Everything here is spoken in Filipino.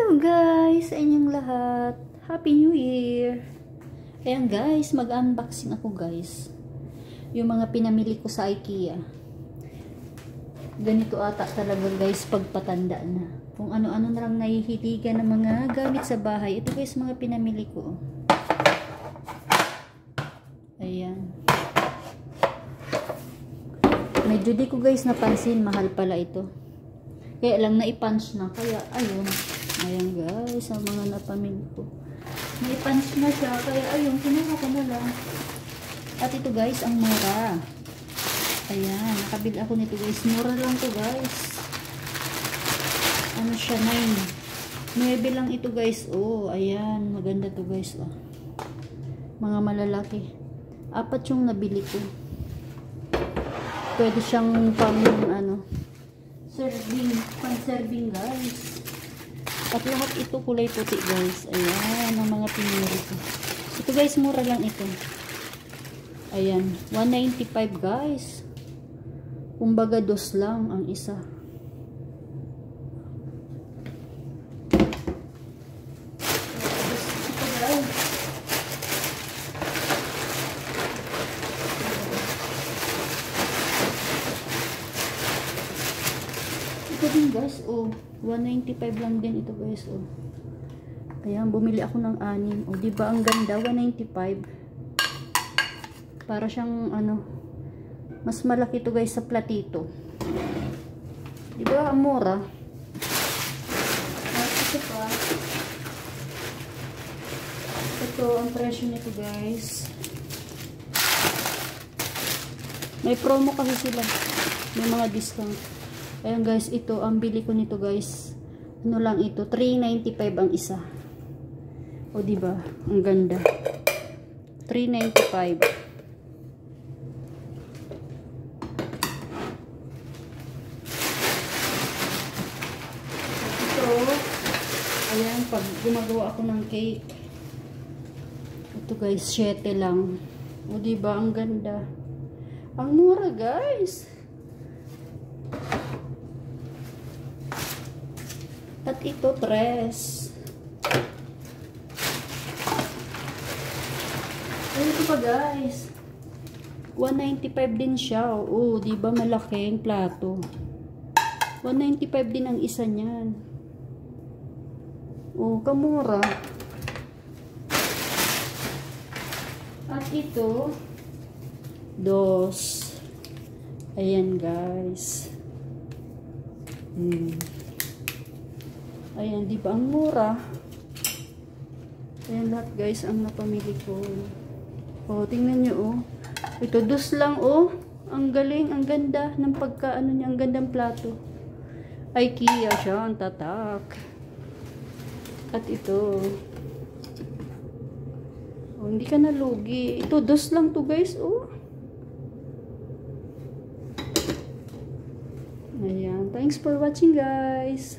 Hello guys, sa inyong lahat. Happy New Year. Ayan guys, mag-unboxing ako guys. Yung mga pinamili ko sa IKEA. Ganito ata talaga guys pagpatanda na. Kung ano-ano na lang nahihiligan ng mga gamit sa bahay. Ito guys mga pinamili ko. Ayan. Medyo di ko guys napansin, mahal pala ito. Kaya lang naipunch na. Kaya ayun. Ayan guys, ang mga napamili ko. Naipunch na siya. Kaya ayun, kinuha ko na lang. At ito guys, ang mura. Ayan, nakabili ako nito guys. Mura lang to guys. Ano siya, 9 lang ito guys. Oh, ayan. Maganda to guys. Oh. Mga malalaki. 4 yung nabili ko. Pwede siyang pang serving guys. At lahat ito kulay puti guys. Ayan ang mga pinili ko. Ito guys, mura lang ito. Ayan, 195 guys. Kumbaga dos lang ang isa. Ito din guys, oh, 195 lang din ito guys, oh. Ayan, bumili ako ng 6. Oh, di ba ang ganda, 195. Para siyang mas malaki to guys sa platito. Di ba ang mura? At ito pa. Ito ang presyo nito guys. May promo kasi sila. May mga discount. Ayan guys, ito ang bili ko nito guys. Ano lang ito, 395 ang isa. O di ba? Ang ganda. 395. Ito, ayan, pag gumagawa ako ng cake. Ito guys, 7 lang. O di ba? Ang ganda. Ang mura guys. At ito, 3. Ayun ito pa guys. 195 din siya. Oh, di ba malaking plato? 195 din ang isa niyan. Oh, kamura. At ito, 2. Ayan guys. Ayan, di ba ang mura? Ayan lahat guys ang napamili ko. Oh, tingnan nyo oh. Ito, 2 lang oh. Ang galing, ang ganda ng pagkaano niya, ang gandang plato. IKEA siya, ang tatak. At ito. Oh, hindi ka nalugi. Ito, 2 lang to guys oh. Ayan, thanks for watching guys.